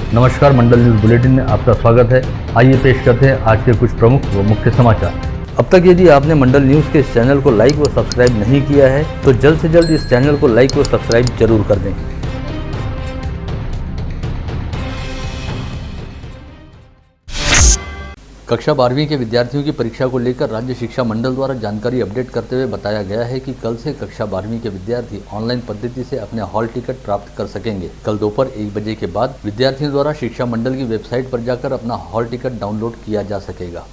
नमस्कार, मंडल news bulletin में आपका स्वागत है। आइए पेश करते हैं आज के कुछ प्रमुख व मुख्य समाचार। अब तक यदि आपने मंडल न्यूज के इस चैनल को लाइक व सब्सक्राइब नहीं किया है तो जल्द से जल्द इस चैनल को लाइक व सब्सक्राइब जरूर कर दें। कक्षा 12वीं के विद्यार्थियों की परीक्षा को लेकर राज्य शिक्षा मंडल द्वारा जानकारी अपडेट करते हुए बताया गया है कि कल से कक्षा 12वीं के विद्यार्थी ऑनलाइन पद्धति से अपने हॉल टिकट प्राप्त कर सकेंगे। कल दोपहर 1 बजे के बाद विद्यार्थियों द्वारा शिक्षा मंडल की वेबसाइट पर जाकर अपना हॉल टिकट डाउनलोड किया जा सकेगा।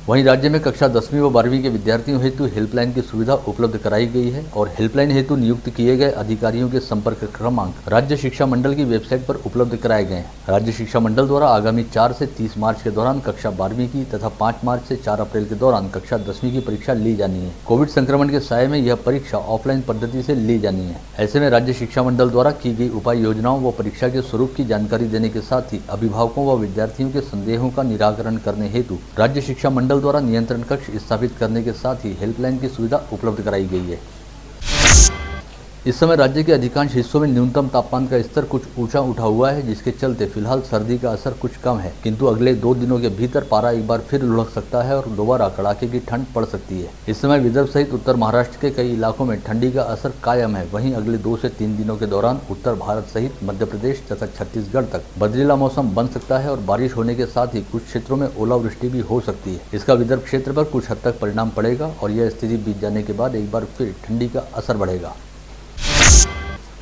वहीं राज्य में कक्षा 10वीं व 12वीं के विद्यार्थियों हेतु हेल्पलाइन की सुविधा उपलब्ध कराई गई है और हेल्पलाइन हेतु नियुक्त किए गए अधिकारियों के संपर्क क्रमांक राज्य शिक्षा मंडल की वेबसाइट पर उपलब्ध कराए गए हैं। राज्य शिक्षा मंडल द्वारा आगामी 4 से 30 मार्च के दौरान कक्षा 12वीं की तथा 5 मार्च से 4 अप्रैल के दौरान कक्षा 10वीं की परीक्षा ली जानी है। कोविड संक्रमण के साये में यह परीक्षा ऑफलाइन पद्धति से ली जानी है। ऐसे में राज्य शिक्षा मंडल द्वारा की गई उपाय योजनाओं व परीक्षा के स्वरूप की जानकारी देने के साथ ही अभिभावकों व विद्यार्थियों के संदेहों का निराकरण करने हेतु राज्य शिक्षा मंडल द्वारा नियंत्रण कक्ष स्थापित करने के साथ ही हेल्पलाइन की सुविधा उपलब्ध कराई गई है। इस समय राज्य के अधिकांश हिस्सों में न्यूनतम तापमान का स्तर कुछ ऊंचा उठा हुआ है, जिसके चलते फिलहाल सर्दी का असर कुछ कम है, किंतु अगले 2 दिनों के भीतर पारा एक बार फिर लुढ़क सकता है और दोबारा कड़ाके की ठंड पड़ सकती है। इस समय विदर्भ सहित उत्तर महाराष्ट्र के कई इलाकों में ठंडी का असर कायम है। वहीं अगले 2 से 3 दिनों के दौरान उत्तर भारत सहित मध्य प्रदेश तथा छत्तीसगढ़ तक बदलीला मौसम बन सकता है और बारिश होने के साथ ही कुछ क्षेत्रों में ओलावृष्टि भी हो सकती है। इसका विदर्भ क्षेत्र पर कुछ हद तक परिणाम पड़ेगा और यह स्थिति बीत जाने के बाद एक बार फिर ठंडी का असर बढ़ेगा।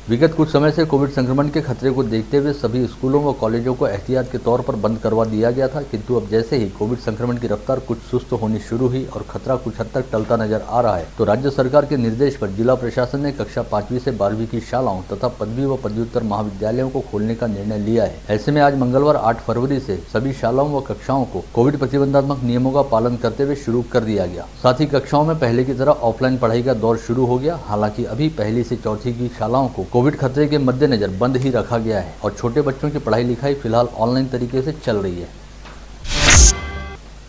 विगत कुछ समय से कोविड संक्रमण के खतरे को देखते हुए सभी स्कूलों व कॉलेजों को एहतियात के तौर पर बंद करवा दिया गया था, किंतु अब जैसे ही कोविड संक्रमण की रफ्तार कुछ सुस्त होनी शुरू हुई और खतरा कुछ हद तक टलता नजर आ रहा है, तो राज्य सरकार के निर्देश पर जिला प्रशासन ने कक्षा 5वीं से 12वीं की शालाओं तथा पदवी व पदव्युत्तर महाविद्यालयों को खोलने का निर्णय लिया है। ऐसे में आज मंगलवार 8 फरवरी से सभी शालाओं व कक्षाओं को कोविड प्रतिबंधात्मक नियमों का पालन करते हुए शुरू कर दिया गया। साथ ही कक्षाओं में पहले की तरह ऑफलाइन पढ़ाई का दौर शुरू हो गया। हालांकि अभी 1 से 4 की शालाओं को कोविड खतरे के मद्देनजर बंद ही रखा गया है और छोटे बच्चों की पढ़ाई लिखाई फिलहाल ऑनलाइन तरीके से चल रही है।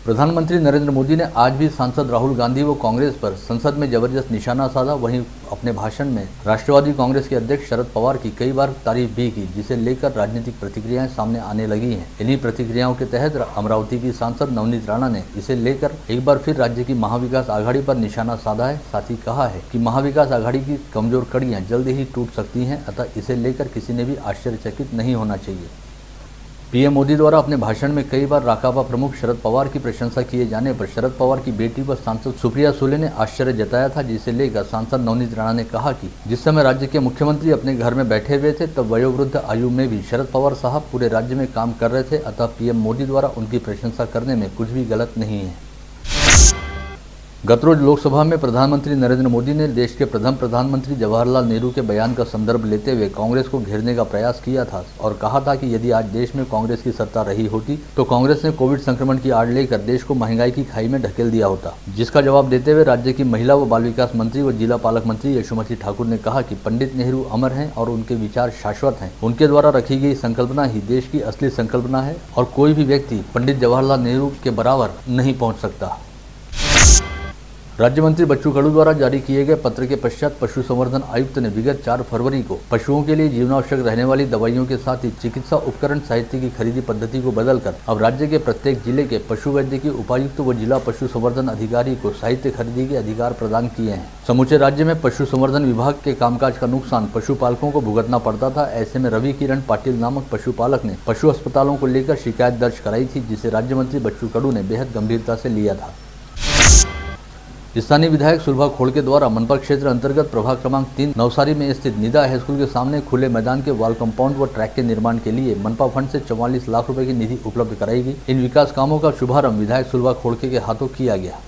प्रधानमंत्री नरेंद्र मोदी ने आज भी सांसद राहुल गांधी व कांग्रेस पर संसद में जबरदस्त निशाना साधा। वहीं अपने भाषण में राष्ट्रवादी कांग्रेस के अध्यक्ष शरद पवार की कई बार तारीफ भी की, जिसे लेकर राजनीतिक प्रतिक्रियाएं सामने आने लगी हैं। इन्हीं प्रतिक्रियाओं के तहत अमरावती की सांसद नवनीत राणा ने इसे लेकर एक बार फिर राज्य की महाविकास आघाड़ी पर निशाना साधा है। साथ ही कहा है कि महाविकास आघाड़ी की कमजोर कड़ियां जल्द ही टूट सकती हैं, अतः इसे लेकर किसी ने भी आश्चर्यचकित नहीं होना चाहिए। पीएम मोदी द्वारा अपने भाषण में कई बार राकापा प्रमुख शरद पवार की प्रशंसा किए जाने पर शरद पवार की बेटी व सांसद सुप्रिया सुले ने आश्चर्य जताया था, जिसे लेकर सांसद नवनीत राणा ने कहा कि जिस समय राज्य के मुख्यमंत्री अपने घर में बैठे हुए थे तब वयोवृद्ध आयु में भी शरद पवार साहब पूरे राज्य में काम कर रहे थे, अतः पीएम मोदी द्वारा उनकी प्रशंसा करने में कुछ भी गलत नहीं है। गत रोज लोकसभा में प्रधानमंत्री नरेंद्र मोदी ने देश के प्रथम प्रधानमंत्री जवाहरलाल नेहरू के बयान का संदर्भ लेते हुए कांग्रेस को घेरने का प्रयास किया था और कहा था कि यदि आज देश में कांग्रेस की सत्ता रही होती तो कांग्रेस ने कोविड संक्रमण की आड़ लेकर देश को महंगाई की खाई में ढकेल दिया होता। जिसका जवाब देते हुए राज्य की महिला व बाल विकास मंत्री व जिला पालक मंत्री यशोमती ठाकुर ने कहा कि पंडित नेहरू अमर हैं और उनके विचार शाश्वत हैं। उनके द्वारा रखी गई संकल्पना ही देश की असली संकल्पना है और कोई भी व्यक्ति पंडित जवाहरलाल नेहरू के बराबर नहीं पहुँच सकता। राज्य मंत्री बच्चू कडू द्वारा जारी किए गए पत्र के पश्चात पशुसंवर्धन आयुक्त ने विगत 4 फरवरी को पशुओं के लिए जीवनावश्यक रहने वाली दवाइयों के साथ ही चिकित्सा उपकरण साहित्य की खरीदी पद्धति को बदलकर अब राज्य के प्रत्येक जिले के पशु वैद्य की उपायुक्त व जिला पशु संवर्धन अधिकारी को साहित्य खरीदी के अधिकार प्रदान किए हैं। समूचे राज्य में पशु संवर्धन विभाग के कामकाज का नुकसान पशुपालकों को भुगतना पड़ता था। ऐसे में रवि किरण पाटिल नामक पशुपालक ने पशु अस्पतालों को लेकर शिकायत दर्ज कराई थी, जिसे राज्य मंत्री बच्चू कडू ने बेहद गंभीरता से लिया था। स्थानीय विधायक सुलभा खोड़के द्वारा मनपा क्षेत्र अंतर्गत प्रभाग क्रमांक 3 नवसारी में स्थित निदा हाई स्कूल के सामने खुले मैदान के वॉल कंपाउंड व ट्रैक के निर्माण के लिए मनपा फंड से 44 लाख रुपए की निधि उपलब्ध कराई गई। इन विकास कामों का शुभारंभ विधायक सुलभा खोड़के के हाथों किया गया।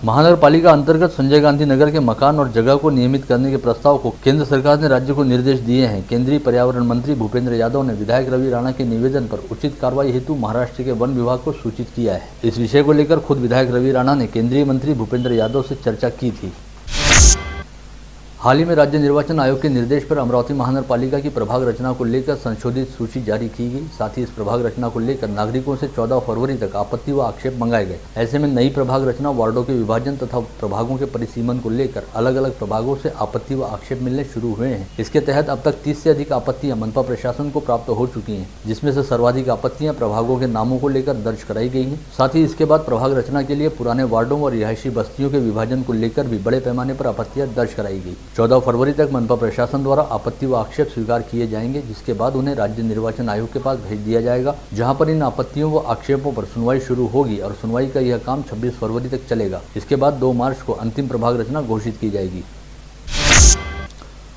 महानगर पालिका अंतर्गत संजय गांधी नगर के मकान और जगह को नियमित करने के प्रस्ताव को केंद्र सरकार ने राज्य को निर्देश दिए हैं। केंद्रीय पर्यावरण मंत्री भूपेंद्र यादव ने विधायक रवि राणा के निवेदन पर उचित कार्रवाई हेतु महाराष्ट्र के वन विभाग को सूचित किया है। इस विषय को लेकर खुद विधायक रवि राणा ने केंद्रीय मंत्री भूपेंद्र यादव से चर्चा की थी। हाल ही में राज्य निर्वाचन आयोग के निर्देश पर अमरावती महानगरपालिका की प्रभाग रचना को लेकर संशोधित सूची जारी की गई। साथ ही इस प्रभाग रचना को लेकर नागरिकों से 14 फरवरी तक आपत्ति व आक्षेप मंगाए गए। ऐसे में नई प्रभाग रचना, वार्डों के विभाजन तथा प्रभागों के परिसीमन को लेकर अलग अलग प्रभागों से आपत्ति व आक्षेप मिलने शुरू हुए हैं। इसके तहत अब तक 30 से अधिक आपत्तियां मनपा प्रशासन को प्राप्त हो चुकी हैं, जिसमें से सर्वाधिक आपत्तियां प्रभागों के नामों को लेकर दर्ज कराई गई हैं। साथ ही इसके बाद प्रभाग रचना के लिए पुराने वार्डों और रिहायशी बस्तियों के विभाजन को लेकर भी बड़े पैमाने पर आपत्तियां दर्ज कराई गई। 14 फरवरी तक मनपा प्रशासन द्वारा आपत्ति व आक्षेप स्वीकार किए जाएंगे, जिसके बाद उन्हें राज्य निर्वाचन आयोग के पास भेज दिया जाएगा, जहां पर इन आपत्तियों व आक्षेपों पर सुनवाई शुरू होगी और सुनवाई का यह काम 26 फरवरी तक चलेगा। इसके बाद 2 मार्च को अंतिम प्रभाग रचना घोषित की जाएगी।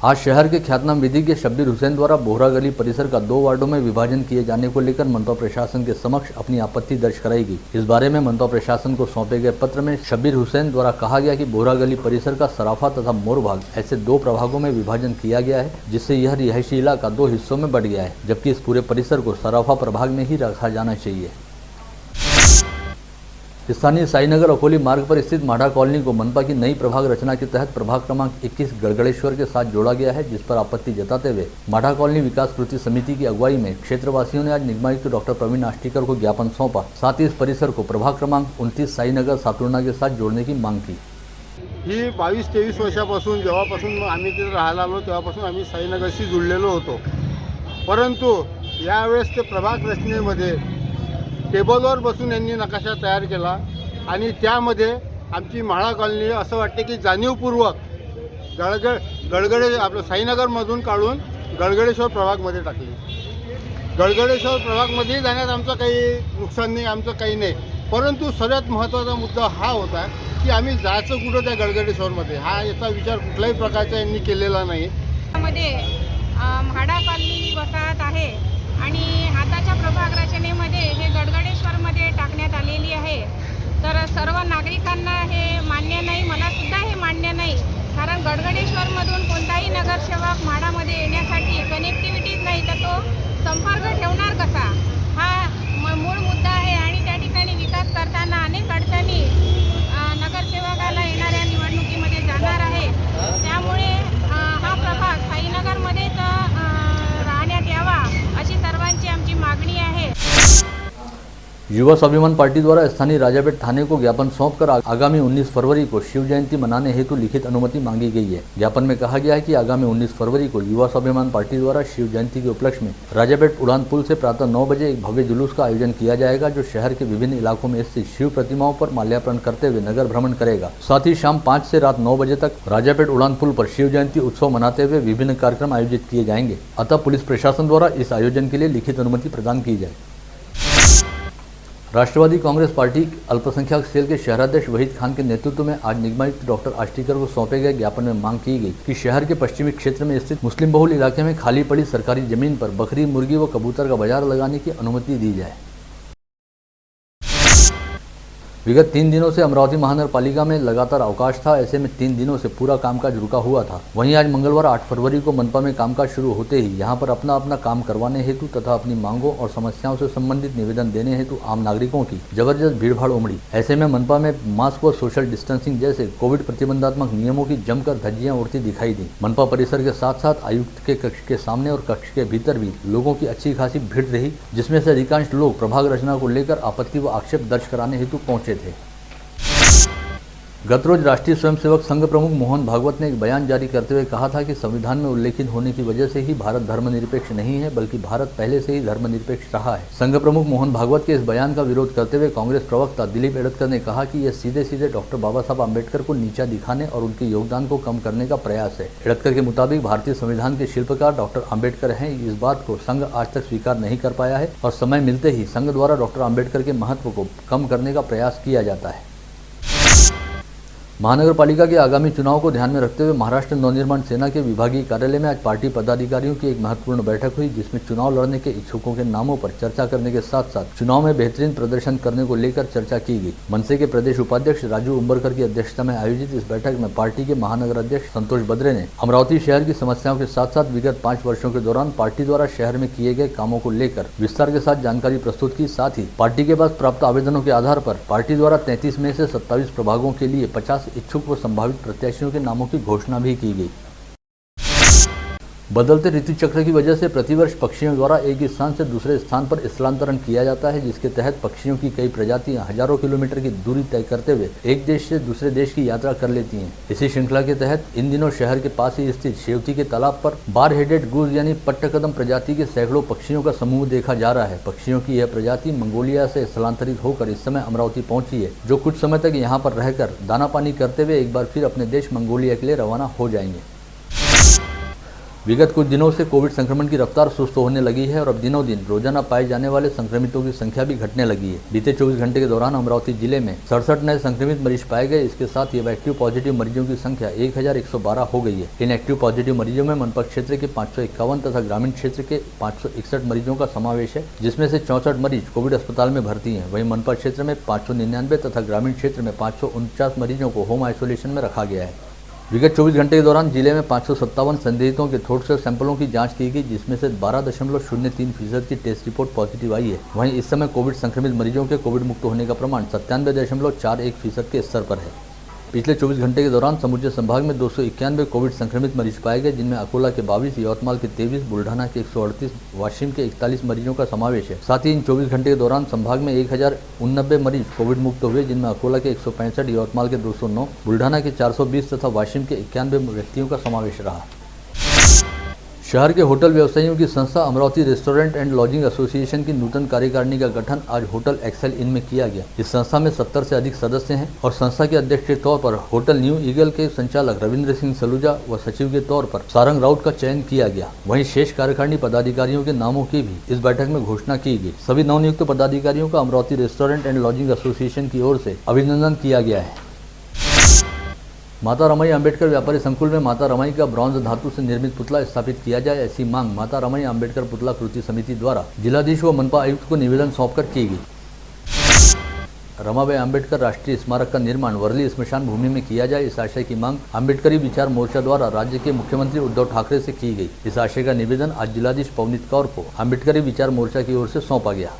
आज शहर के ख्यातनाम विधिज्ञ शब्बीर हुसैन द्वारा बोहरा गली परिसर का 2 वार्डों में विभाजन किए जाने को लेकर मनपा प्रशासन के समक्ष अपनी आपत्ति दर्ज कराई गई। इस बारे में मनपा प्रशासन को सौंपे गए पत्र में शब्बीर हुसैन द्वारा कहा गया कि बोहरा गली परिसर का सराफा तथा मोरभाग ऐसे 2 प्रभागों में विभाजन किया गया है, जिससे यह रिहायशी इलाका 2 हिस्सों में बंट गया है, जबकि इस पूरे परिसर को सराफा प्रभाग में ही रखा जाना चाहिए। स्थानीय साईनगर अकोली मार्ग पर स्थित माढ़ा कॉलोनी को मनपा की नई प्रभाग रचना के तहत प्रभाग क्रमांक 21 गड़गड़ेश्वर के साथ जोड़ा गया है, जिस पर आपत्ति जताते हुए माढ़ा कॉलोनी विकास कृति समिति की अगुवाई में क्षेत्रवासियों ने आज निगमायुक्त डॉक्टर प्रवीण आष्टीकर को ज्ञापन सौंपा। साथ ही इस परिसर को प्रभाग क्रमांक 29 साईनगर सातुर्णा के साथ जोड़ने की मांग की। ही 22-23 वर्षापासून जेव्हापासून आम्ही तिथे राहायला आलो तेव्हापासून आम्ही साईनगरशी जुळलेलो होतो, परंतु यावेळेस ते प्रभाग रचनेमध्ये टेबलवर बसून यांनी नकाशा तयार केला आणि त्यामध्ये आमची माळा कॉलनी असं वाटते की जाणीवपूर्वक गडगडे आपलं साईनगरमधून काढून गडगडेश्वर प्रभागमध्ये टाकली। गडगडेश्वर प्रभागमध्ये जाण्यात आमचं काही नुकसान नाही, आमचं काही नाही, परंतु सगळ्यात महत्त्वाचा मुद्दा हा होता की आम्ही जायचं कुठं त्या गडगडेश्वरमध्ये, हा याचा विचार कुठल्याही प्रकारचा यांनी केलेला नाही। मध्ये म्हाडा कॉलनी वसाहत आहे आणि आताच्या प्रभाग रचनेमध्ये हे गडगडेश्वरमध्ये टाकण्यात आलेली आहे। तर सर्व नागरिकांना हे मान्य नाही, मला सुद्धा हे मान्य नाही, कारण गडगडेश्वरमधून कोणताही नगरसेवक म्हाडामध्ये येण्यासाठी कनेक्टिव्हिटीज नाही, तर तो संपर्क ठेवणार कसा, हा मूळ मुद्दा आहे। आणि त्या ठिकाणी विकास करताना अनेक अडचणी नगरसेवकाला येणाऱ्या निवडणुकीमध्ये जाणार आहे। त्यामुळे हा प्रभाग साईनगरमध्येच राहण्यात यावा अशी सर्वांची आमची मागणी आहे। युवा स्वाभिमान पार्टी द्वारा स्थानीय राजापेट थाने को ज्ञापन सौंपकर आगामी 19 फरवरी को शिव जयंती मनाने हेतु लिखित अनुमति मांगी गई है। ज्ञापन में कहा गया है कि आगामी 19 फरवरी को युवा स्वाभिमान पार्टी द्वारा शिव जयंती के उपलक्ष्य में राजापेट उड़ान पुल से प्रातः 9 बजे एक भव्य जुलूस का आयोजन किया जाएगा, जो शहर के विभिन्न इलाकों में स्थित शिव प्रतिमाओं पर माल्यार्पण करते हुए नगर भ्रमण करेगा। साथ ही शाम 5 से रात 9 बजे तक राजापेट उड़ान पुल पर शिव जयंती उत्सव मनाते हुए विभिन्न कार्यक्रम आयोजित किए जाएंगे। अतः पुलिस प्रशासन द्वारा इस आयोजन के लिए लिखित अनुमति प्रदान की जाए। राष्ट्रवादी कांग्रेस पार्टी अल्पसंख्यक सेल के शहराध्यक्ष वहीद खान के नेतृत्व में आज निगमायुक्त डॉक्टर आष्टीकर को सौंपे गए ज्ञापन में मांग की गई कि शहर के पश्चिमी क्षेत्र में स्थित मुस्लिम बहुल इलाके में खाली पड़ी सरकारी जमीन पर बकरी, मुर्गी व कबूतर का बाजार लगाने की अनुमति दी जाए। विगत 3 दिनों से अमरावती महानगरपालिका में लगातार अवकाश था। ऐसे में 3 दिनों से पूरा कामकाज रुका हुआ था। वहीं आज मंगलवार 8 फरवरी को मनपा में कामकाज शुरू होते ही यहां पर अपना अपना काम करवाने हेतु तथा अपनी मांगों और समस्याओं से संबंधित निवेदन देने हेतु आम नागरिकों की जबरदस्त भीड़भाड़ उमड़ी। ऐसे में मनपा में मास्क व सोशल डिस्टेंसिंग जैसे कोविड प्रतिबंधात्मक नियमों की जमकर धज्जियां उड़ती दिखाई दी। मनपा परिसर के साथ साथ आयुक्त के कक्ष के सामने और कक्ष के भीतर भी लोगों की अच्छी खासी भीड़ रही, जिसमें से अधिकांश लोग प्रभाग रचना को लेकर आपत्ति व आक्षेप दर्ज कराने हेतु पहुंचे थे। गत रोज राष्ट्रीय स्वयंसेवक संघ प्रमुख मोहन भागवत ने एक बयान जारी करते हुए कहा था कि संविधान में उल्लेखित होने की वजह से ही भारत धर्मनिरपेक्ष नहीं है, बल्कि भारत पहले से ही धर्मनिरपेक्ष रहा है। संघ प्रमुख मोहन भागवत के इस बयान का विरोध करते हुए कांग्रेस प्रवक्ता दिलीप एड़तकर ने कहा कि यह सीधे सीधे डॉक्टर बाबा साहब आम्बेडकर को नीचा दिखाने और उनके योगदान को कम करने का प्रयास है। एड़तकर के मुताबिक भारतीय संविधान के शिल्पकार डॉक्टर आम्बेडकर हैं। इस बात को संघ आज तक स्वीकार नहीं कर पाया है और समय मिलते ही संघ द्वारा डॉक्टर आम्बेडकर के महत्व को कम करने का प्रयास किया जाता है। महानगरपालिका के आगामी चुनाव को ध्यान में रखते हुए महाराष्ट्र नवनिर्माण सेना के विभागीय कार्यालय में आज पार्टी पदाधिकारियों की एक महत्वपूर्ण बैठक हुई, जिसमें चुनाव लड़ने के इच्छुकों के नामों पर चर्चा करने के साथ साथ चुनाव में बेहतरीन प्रदर्शन करने को लेकर चर्चा की गई। मनसे के प्रदेश उपाध्यक्ष राजू उम्बरकर की अध्यक्षता में आयोजित इस बैठक में पार्टी के महानगर अध्यक्ष संतोष बद्रे ने अमरावती शहर की समस्याओं के साथ साथ विगत 5 वर्षों के दौरान पार्टी द्वारा शहर में किए गए कामों को लेकर विस्तार के साथ जानकारी प्रस्तुत की। साथ ही पार्टी के पास प्राप्त आवेदनों के आधार पर पार्टी द्वारा 33 में से 27 प्रभागों के लिए 50 इच्छुक व संभावित प्रत्याशियों के नामों की घोषणा भी की गई। बदलते ऋतु चक्र की वजह से प्रतिवर्ष पक्षियों द्वारा एक स्थान से दूसरे स्थान पर स्थलांतरण किया जाता है, जिसके तहत पक्षियों की कई प्रजातियां हजारों किलोमीटर की दूरी तय करते हुए एक देश से दूसरे देश की यात्रा कर लेती हैं। इसी श्रृंखला के तहत इन दिनों शहर के पास ही स्थित शेवती के तालाब पर बार हेडेड गूज यानी पट्टकदम प्रजाति के सैकड़ों पक्षियों का समूह देखा जा रहा है। पक्षियों की यह प्रजाति मंगोलिया से स्थलांतरित होकर इस समय अमरावती पहुंची है, जो कुछ समय तक यहाँ पर रहकर दाना पानी करते हुए एक बार फिर अपने देश मंगोलिया के लिए रवाना हो जाएंगे। विगत कुछ दिनों से कोविड संक्रमण की रफ्तार सुस्त होने लगी है और अब दिनों दिन रोजाना पाए जाने वाले संक्रमितों की संख्या भी घटने लगी है। बीते 24 घंटे के दौरान अमरावती जिले में 67 नए संक्रमित मरीज पाए गए। इसके साथ ही एक्टिव पॉजिटिव मरीजों की संख्या 1112 हो गई है। इन एक्टिव पॉजिटिव मरीजों में मनपा क्षेत्र के 551 तथा ग्रामीण क्षेत्र के 561 मरीजों का समावेश है, जिसमें से 64 मरीज कोविड अस्पताल में भर्ती हैं। वहीं मनपा क्षेत्र में 599 तथा ग्रामीण क्षेत्र में 549 मरीजों को होम आइसोलेशन में रखा गया है। विगत 24 घंटे के दौरान जिले में 557 संदिग्धों के थ्रोट से सैंपलों की जांच की गई, जिसमें से 12.03% की टेस्ट रिपोर्ट पॉजिटिव आई है। वहीं इस समय कोविड संक्रमित मरीजों के कोविड मुक्त होने का प्रमाण 97.41% के स्तर पर है। पिछले 24 घंटे के दौरान समूचे संभाग में 291 कोविड संक्रमित मरीज पाए गए, जिनमें अकोला के 22, यवतमाल के 23, बुल्ढाना के 138, वाशिम के 41 मरीजों का समावेश है। साथ ही इन 24 घंटे के दौरान संभाग में 1089 मरीज कोविड मुक्त हुए, जिनमें अकोला के 165, यवतमाल के 209, बुल्ढाना के 420 तथा वाशिम के 91 व्यक्तियों का समावेश रहा। शहर के होटल व्यवसायियों की संस्था Amravati restaurant and lodging association की नूतन कार्यकारिणी का गठन आज होटल एक्सेल इन में किया गया। इस संस्था में 70 से अधिक सदस्य हैं और संस्था के अध्यक्ष के तौर पर होटल न्यू ईगल के संचालक रविंद्र सिंह सलूजा व सचिव के तौर पर सारंग राउत का चयन किया गया। वहीं शेष कार्यकारिणी पदाधिकारियों के नामों की भी इस बैठक में घोषणा की गई। सभी नवनियुक्त पदाधिकारियों का Amravati restaurant and lodging association की ओर से अभिनंदन किया गया है। माता रमाई अंबेडकर व्यापारी संकुल में माता रमाई का ब्रॉन्ज धातु से निर्मित पुतला स्थापित किया जाए, ऐसी मांग माता रमाई अंबेडकर पुतला कृति समिति द्वारा जिलाधीश व मनपा आयुक्त को निवेदन सौंपकर की गई। रमाबाई अंबेडकर राष्ट्रीय स्मारक का निर्माण वर्ली स्मशान भूमि में किया जाए, इस आशय की मांग अंबेडकरी विचार मोर्चा द्वारा राज्य के मुख्यमंत्री उद्धव ठाकरे से की गई। इस आशय का निवेदन आज जिलाधीश पवनीत कौर को अंबेडकरी विचार मोर्चा की ओर से सौंपा गया।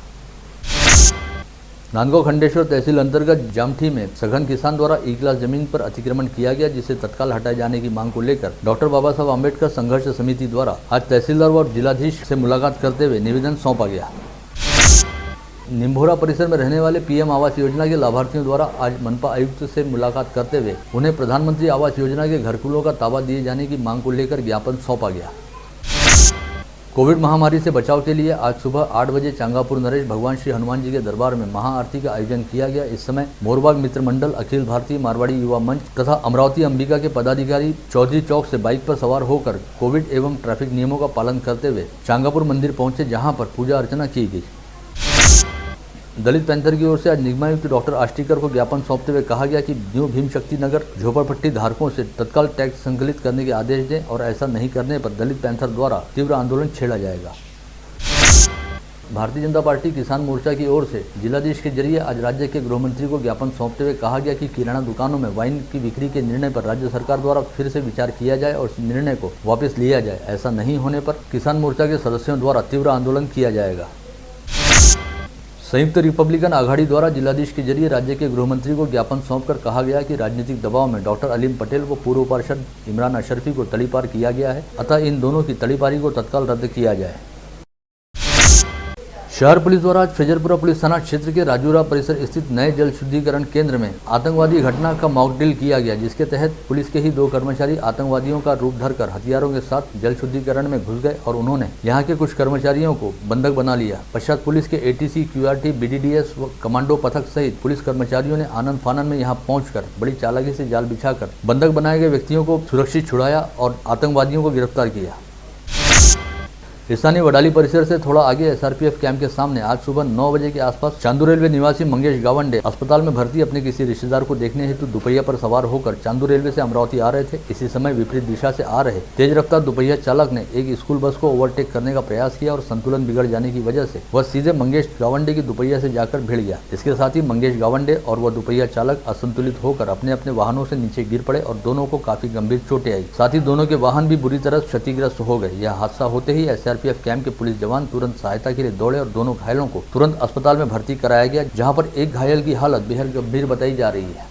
नांदगांव खंडेश्वर तहसील अंतर्गत जामठी में सघन किसान द्वारा ई क्लास जमीन पर अतिक्रमण किया गया, जिसे तत्काल हटाए जाने की मांग को लेकर डॉक्टर बाबा साहब अम्बेडकर संघर्ष समिति द्वारा आज तहसीलदार व जिलाधीश से मुलाकात करते हुए निवेदन सौंपा गया। निम्भोरा परिसर में रहने वाले पीएम आवास योजना के लाभार्थियों द्वारा आज मनपा आयुक्त से मुलाकात करते हुए उन्हें प्रधानमंत्री आवास योजना के घरकुलों का ताबा दिए जाने की मांग को लेकर ज्ञापन सौंपा गया। कोविड महामारी से बचाव के लिए आज सुबह 8 बजे चांगापुर नरेश भगवान श्री हनुमान जी के दरबार में महाआरती का आयोजन किया गया। इस समय मोरबाग मित्र मंडल, अखिल भारतीय मारवाड़ी युवा मंच तथा अमरावती अंबिका के पदाधिकारी चौधरी चौक से बाइक पर सवार होकर कोविड एवं ट्रैफिक नियमों का पालन करते हुए चांगापुर मंदिर पहुंचे, जहां पर पूजा अर्चना की गई। दलित पैंथर की ओर से आज निगमायुक्त डॉक्टर आष्टीकर को ज्ञापन सौंपते हुए कहा गया कि न्यू भीम शक्ति नगर झोपड़पट्टी धारकों से तत्काल टैक्स संकलित करने के आदेश दें और ऐसा नहीं करने पर दलित पैंथर द्वारा तीव्र आंदोलन छेड़ा जाएगा। भारतीय जनता पार्टी किसान मोर्चा की ओर से जिलाधीश के जरिए आज राज्य के गृह मंत्री को ज्ञापन सौंपते हुए कहा गया कि किराना दुकानों में वाइन की बिक्री के निर्णय पर राज्य सरकार द्वारा फिर से विचार किया जाए और निर्णय को वापस लिया जाए। ऐसा नहीं होने पर किसान मोर्चा के सदस्यों द्वारा तीव्र आंदोलन किया जाएगा। संयुक्त रिपब्लिकन आघाड़ी द्वारा जिलाधीश के जरिए राज्य के गृह मंत्री को ज्ञापन सौंपकर कहा गया कि राजनीतिक दबाव में डॉक्टर अलीम पटेल व पूर्व पार्षद इमरान अशरफी को तड़ीपार किया गया है, अतः इन दोनों की तड़ीपारी को तत्काल रद्द किया जाए। शहर पुलिस द्वारा आज फ्रेजरपुरा पुलिस थाना क्षेत्र के राजूरा परिसर स्थित नए जल शुद्धिकरण केंद्र में आतंकवादी घटना का मॉक ड्रिल किया गया, जिसके तहत पुलिस के ही 2 कर्मचारी आतंकवादियों का रूप धरकर हथियारों के साथ जल शुद्धिकरण में घुस गए और उन्होंने यहां के कुछ कर्मचारियों को बंधक बना लिया। पश्चात पुलिस के ATC, QRT, BDDS व कमांडो पथक सहित पुलिस कर्मचारियों ने आनंद फानन में यहां पहुंचकर बड़ी चालाकी से जाल बिछाकर बंधक बनाए गए व्यक्तियों को सुरक्षित छुड़ाया और आतंकवादियों को गिरफ्तार किया। स्थानीय वडाली परिसर से थोड़ा आगे SRPF कैंप के सामने आज सुबह 9 बजे के आसपास चांदू रेलवे निवासी मंगेश गावंडे अस्पताल में भर्ती अपने किसी रिश्तेदार को देखने हेतु दुपहिया पर सवार होकर चांदू रेलवे से अमरावती आ रहे थे। इसी समय विपरीत दिशा से आ रहे तेज रफ्तार दुपहिया चालक ने एक स्कूल बस को ओवरटेक करने का प्रयास किया और संतुलन बिगड़ जाने की वजह से वह सीधे मंगेश गावंडे की दुपहिया से जाकर भिड़ गया। इसके साथ ही मंगेश गावंडे और वह दुपहिया चालक असंतुलित होकर अपने अपने वाहनों से नीचे गिर पड़े और दोनों को काफी गंभीर चोटें आई। साथ ही दोनों के वाहन भी बुरी तरह क्षतिग्रस्त हो गए। यह हादसा होते ही SRPF कैंप के पुलिस जवान तुरंत सहायता के लिए दौड़े और दोनों घायलों को तुरंत अस्पताल में भर्ती कराया गया, जहां पर एक घायल की हालत बेहद गंभीर बताई जा रही है।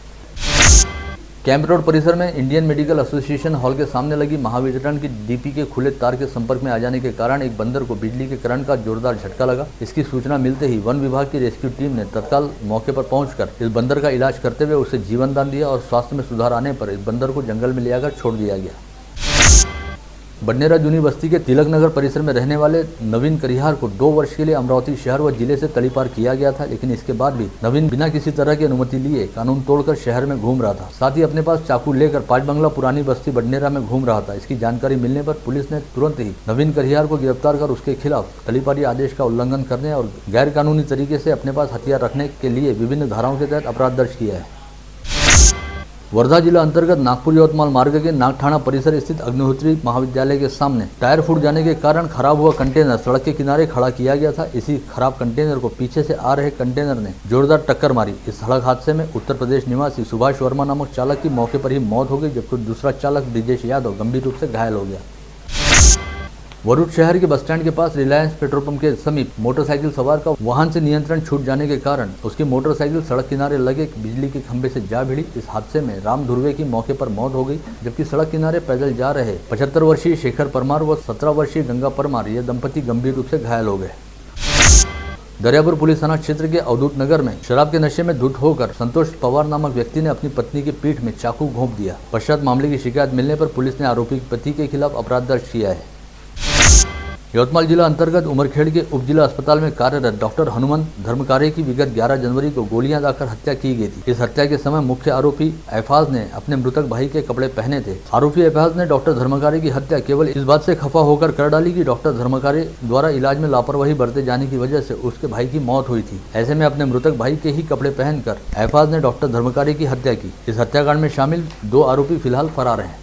कैंप रोड परिसर में इंडियन मेडिकल एसोसिएशन हॉल के सामने लगी महावितरण की डीपी के खुले तार के संपर्क में आ जाने के कारण एक बंदर को बिजली के करंट का जोरदार झटका लगा। इसकी सूचना मिलते ही वन विभाग की रेस्क्यू टीम ने तत्काल मौके पर पहुंचकर इस बंदर का इलाज करते हुए उसे जीवन दान दिया और स्वास्थ्य में सुधार आने पर इस बंदर को जंगल में ले आकर छोड़ दिया गया। बडनेरा जूनी बस्ती के तिलक नगर परिसर में रहने वाले नवीन करिहार को 2 वर्ष के लिए अमरावती शहर व जिले से तड़ीपार किया गया था, लेकिन इसके बाद भी नवीन बिना किसी तरह की अनुमति लिए कानून तोड़कर शहर में घूम रहा था। साथ ही अपने पास चाकू लेकर 5 बंगला पुरानी बस्ती बडनेरा में घूम रहा था। इसकी जानकारी मिलने पर पुलिस ने तुरंत ही नवीन करिहार को गिरफ्तार कर उसके खिलाफ तड़ीपारी आदेश का उल्लंघन करने और गैर कानूनी तरीके से अपने पास हथियार रखने के लिए विभिन्न धाराओं के तहत अपराध दर्ज किया है। वर्धा जिला अंतर्गत नागपुर यवतमाल मार्ग के नागठाणा परिसर स्थित अग्निहोत्री महाविद्यालय के सामने टायर फूट जाने के कारण खराब हुआ कंटेनर सड़क के किनारे खड़ा किया गया था। इसी खराब कंटेनर को पीछे से आ रहे कंटेनर ने जोरदार टक्कर मारी। इस सड़क हादसे में उत्तर प्रदेश निवासी सुभाष वर्मा नामक चालक की मौके पर ही मौत हो गई, जबकि दूसरा चालक ब्रिजेश यादव गंभीर रूप से घायल हो गया। वरुड शहर के बस स्टैंड के पास रिलायंस पेट्रोल पंप के समीप मोटरसाइकिल सवार का वाहन से नियंत्रण छूट जाने के कारण उसकी मोटरसाइकिल सड़क किनारे लगे बिजली के खंभे से जा भिड़ी। इस हादसे में राम धुर्वे की मौके पर मौत हो गई, जबकि सड़क किनारे पैदल जा रहे 75 वर्षीय शेखर परमार व 17 वर्षीय गंगा परमार ये दंपति गंभीर रूप से घायल हो गए। दरियापुर पुलिस थाना क्षेत्र के अवधूत नगर में शराब के नशे में धुत होकर संतोष पवार नामक व्यक्ति ने अपनी पत्नी की पीठ में चाकू घोंप दिया। पश्चात मामले की शिकायत मिलने पर पुलिस ने आरोपी पति के खिलाफ अपराध दर्ज किया है। यवतमाल जिला अंतर्गत उमरखेड़ के उप जिला अस्पताल में कार्यरत डॉक्टर हनुमंत धर्मकारे की विगत 11 जनवरी को गोलियां दाकर हत्या की गई थी। इस हत्या के समय मुख्य आरोपी एफाज ने अपने मृतक भाई के कपड़े पहने थे। आरोपी एफाज ने डॉक्टर धर्मकारे की हत्या केवल इस बात से खफा होकर कर डाली कि डॉक्टर धर्मकारे द्वारा इलाज में लापरवाही बरते जाने की वजह से उसके भाई की मौत हुई थी। ऐसे में अपने मृतक भाई के ही कपड़े पहनकर एफाज ने डॉक्टर धर्मकारे की हत्या की। इस हत्याकांड में शामिल 2 आरोपी फिलहाल फरार हैं।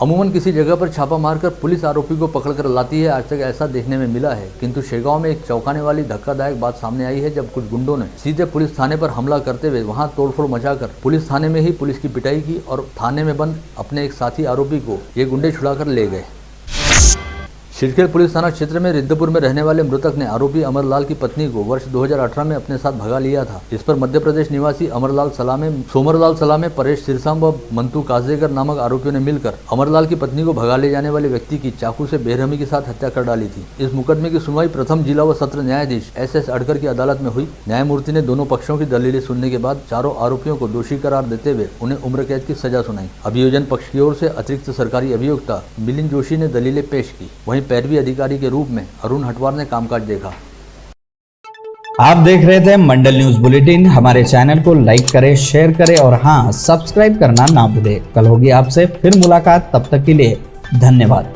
अमूमन किसी जगह पर छापा मारकर पुलिस आरोपी को पकड़कर लाती है, आज तक ऐसा देखने में मिला है। किंतु शेगांव में एक चौंकाने वाली धक्कादायक बात सामने आई है, जब कुछ गुंडों ने सीधे पुलिस थाने पर हमला करते हुए वहां तोड़फोड़ मचाकर पुलिस थाने में ही पुलिस की पिटाई की और थाने में बंद अपने एक साथी आरोपी को ये गुंडे छुड़ाकर ले गए। शिरखेल पुलिस थाना क्षेत्र में रिद्धपुर में रहने वाले मृतक ने आरोपी अमरलाल की पत्नी को वर्ष 2018 में अपने साथ भगा लिया था। इस पर मध्य प्रदेश निवासी अमरलाल सलामे, सोमरलाल सलामे, परेश सिरसाम व मंतू काजेगर नामक आरोपियों ने मिलकर अमरलाल की पत्नी को भगा ले जाने वाले व्यक्ति की चाकू से बेरहमी के साथ हत्या कर डाली थी। इस मुकदमे की सुनवाई प्रथम जिला व सत्र न्यायाधीश SS अडकर की अदालत में हुई। न्यायमूर्ति ने दोनों पक्षों की दलीलें सुनने के बाद चारों आरोपियों को दोषी करार देते हुए उन्हें उम्र कैद की सजा सुनाई। अभियोजन पक्ष की ओर से अतिरिक्त सरकारी अभियोक्ता मिलिंद जोशी ने दलीलें पेश की। वहीं पैरवी अधिकारी के रूप में अरुण हटवार ने कामकाज देखा। आप देख रहे थे मंडल न्यूज बुलेटिन। हमारे चैनल को लाइक करें, शेयर करें और हाँ, सब्सक्राइब करना ना भूलें। कल होगी आपसे फिर मुलाकात, तब तक के लिए धन्यवाद।